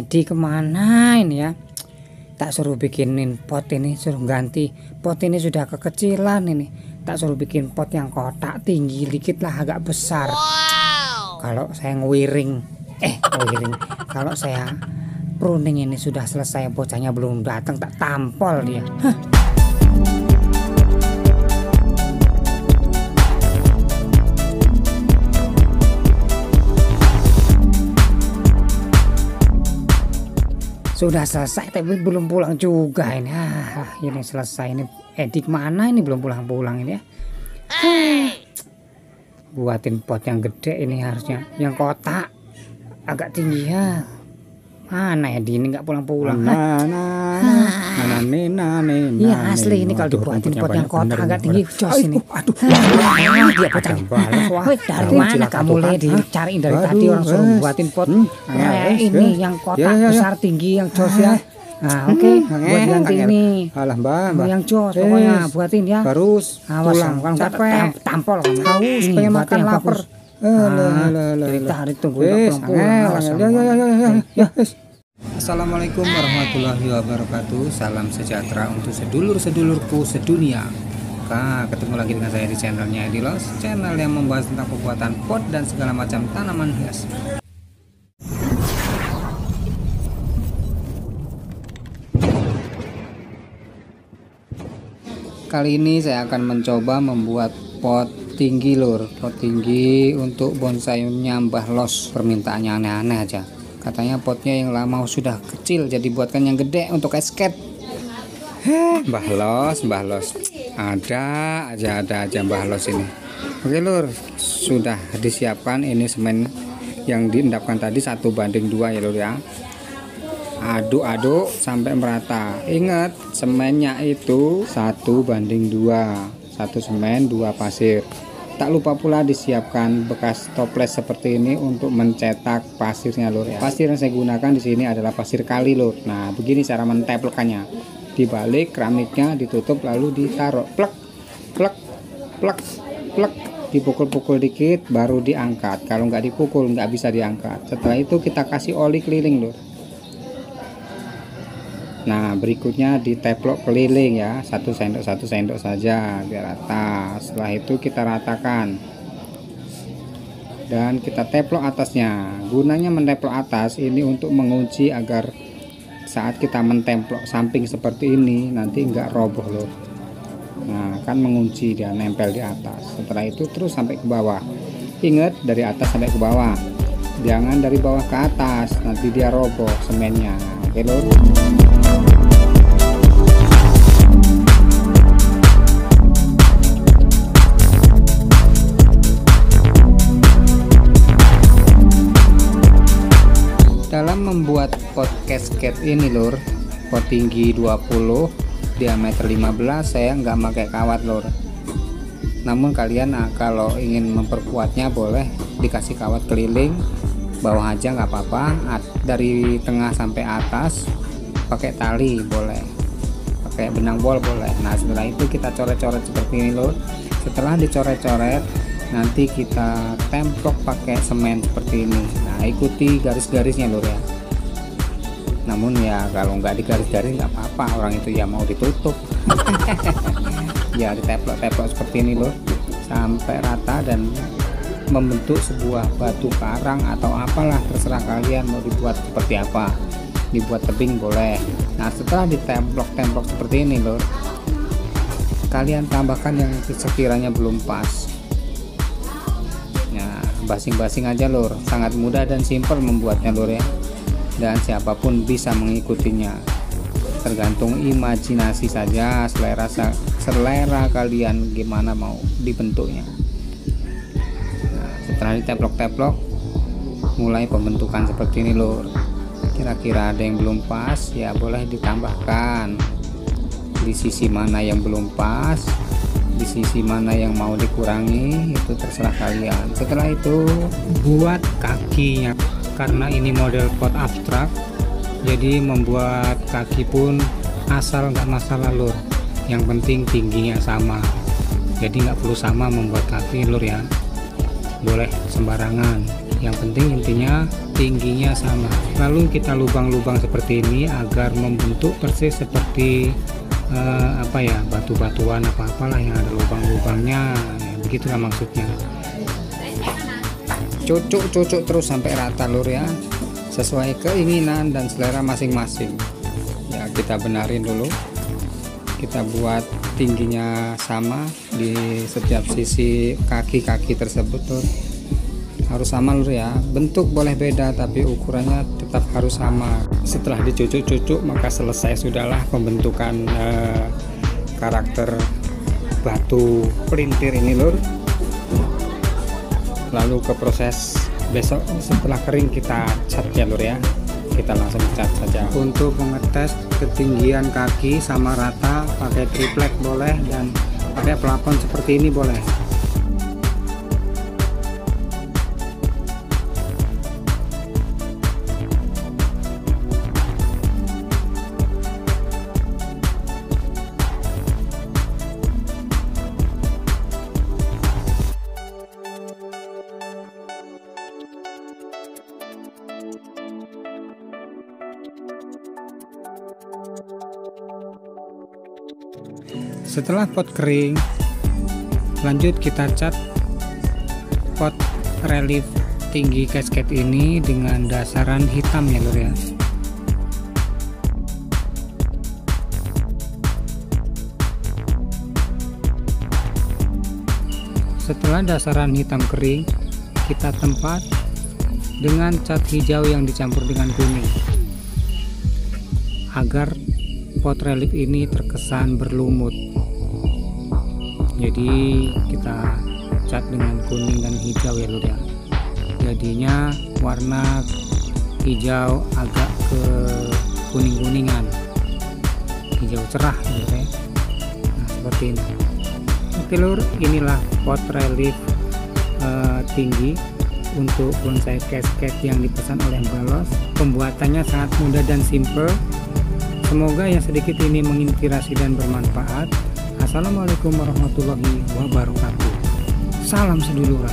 Edi kemana ini ya? Tak suruh bikinin pot ini, suruh ganti pot ini, sudah kekecilan ini. Tak suruh bikin pot yang kotak tinggi dikit lah, agak besar. Kalau saya ngewiring, kalau saya pruning ini sudah selesai, bocahnya belum datang, tak tampol dia. Sudah selesai tapi belum pulang juga ini. Ini selesai ini. Edi mana ini, belum pulang-pulang ini ya. Buatin pot yang gede ini harusnya, yang kotak agak tinggi ya. Mana Edi ini nggak pulang-pulang. Iya asli ini kalau dibuatin pot yang kotak agak tinggi jos ini. Dia pecah. Dari mana kamu dicariin dari tadi, orang suruh buatin pot ini yang kotak besar tinggi yang jos ya. Nah oke, buat ganti ini. Alah mbak, yang jos pokoknya buatin ya. Harus pulang, kalau capek, tampol kamu. Haus, pengen makan, lapar. Cerita hari tunggu pulang. Assalamualaikum warahmatullahi wabarakatuh. Salam sejahtera untuk sedulur-sedulurku sedunia. Ketemu lagi dengan saya di channelnya Edilos, channel yang membahas tentang pembuatan pot dan segala macam tanaman hias. Kali ini saya akan mencoba membuat pot tinggi lur, pot tinggi untuk bonsainya Mbah Los. Permintaannya aneh-aneh aja. Katanya potnya yang lama sudah kecil, jadi buatkan yang gede untuk escape. Mbah Los, ada aja Mbah Los ini. Oke lur, sudah disiapkan ini semen yang diendapkan tadi 1:2 ya lur ya. Aduk-aduk sampai merata. Ingat, semennya itu 1:2, 1 semen 2 pasir. Tak lupa pula disiapkan bekas toples seperti ini untuk mencetak pasirnya lur ya. Pasir yang saya gunakan di sini adalah pasir kali lur. Nah begini cara mentempelkannya. Dibalik keramiknya, ditutup lalu ditaruh plek plek plek plek, dipukul-pukul dikit baru diangkat. Kalau nggak dipukul nggak bisa diangkat. Setelah itu kita kasih oli keliling lur. Nah berikutnya diteplok keliling ya, 1 sendok saja biar rata. Setelah itu kita ratakan dan kita teplok atasnya. Gunanya menteplok atas ini untuk mengunci agar saat kita mentemplok samping seperti ini nanti enggak roboh loh. Nah kan mengunci, dia nempel di atas. Setelah itu terus sampai ke bawah. Ingat, dari atas sampai ke bawah, jangan dari bawah ke atas, nanti dia roboh semennya. Oke lor. Dalam membuat pot casket ini lur, pot tinggi 20, diameter 15, saya nggak pakai kawat lur. Namun kalian kalau ingin memperkuatnya boleh dikasih kawat keliling, bawah aja nggak apa-apa. Dari tengah sampai atas pakai tali boleh, pakai benang bol boleh. Nah setelah itu kita coret-coret seperti ini lur. Setelah dicoret-coret nanti kita templok pakai semen seperti ini. Nah ikuti garis-garisnya lur ya. Namun ya kalau nggak digaris-garis nggak apa-apa, orang itu ya mau ditutup. Ya diteplok-teplok seperti ini lur sampai rata dan membentuk sebuah batu karang atau apalah, terserah kalian mau dibuat seperti apa. Dibuat tebing boleh. Nah setelah ditemplok-templok seperti ini lur, kalian tambahkan yang sekiranya belum pas. Nah basing-basing aja lur, sangat mudah dan simpel membuatnya lur ya, dan siapapun bisa mengikutinya, tergantung imajinasi saja, selera kalian gimana mau dibentuknya. Nah, setelah diteplok-teplok mulai pembentukan seperti ini lur. Kira-kira ada yang belum pas ya boleh ditambahkan di sisi mana yang belum pas, di sisi mana yang mau dikurangi, itu terserah kalian. Setelah itu buat kakinya, karena ini model pot abstrak jadi membuat kaki pun asal nggak masalah lur, yang penting tingginya sama. Jadi nggak perlu sama membuat kaki lur ya, boleh sembarangan. Yang penting intinya tingginya sama. Lalu kita lubang-lubang seperti ini agar membentuk persis seperti batu-batuan apa-apalah yang ada lubang-lubangnya ya, begitulah maksudnya. Cucuk terus sampai rata lur ya, sesuai keinginan dan selera masing-masing ya. Kita benarin dulu, kita buat tingginya sama di setiap sisi kaki-kaki tersebut lur. Harus sama lur ya, bentuk boleh beda tapi ukurannya tetap harus sama. Setelah dicucuk-cucuk maka selesai sudahlah pembentukan karakter batu pelintir ini lur. Lalu ke proses besok setelah kering kita cat ya lur ya, kita langsung cat saja. Untuk mengetes ketinggian kaki sama rata pakai triplek boleh dan pakai plafon seperti ini boleh. Setelah pot kering, lanjut kita cat pot relief tinggi casket ini dengan dasaran hitam ya lur ya. Setelah dasaran hitam kering, kita tempat dengan cat hijau yang dicampur dengan kuning agar pot relief ini terkesan berlumut. Jadi kita cat dengan kuning dan hijau ya lur ya, jadinya warna hijau agak ke kuning-kuningan, hijau cerah lur ya. Nah seperti ini. Oke lur, inilah pot relief tinggi untuk bonsai casket yang dipesan oleh Mbak Los. Pembuatannya sangat mudah dan simple. Semoga yang sedikit ini menginspirasi dan bermanfaat. Assalamualaikum warahmatullahi wabarakatuh. Salam seduluran.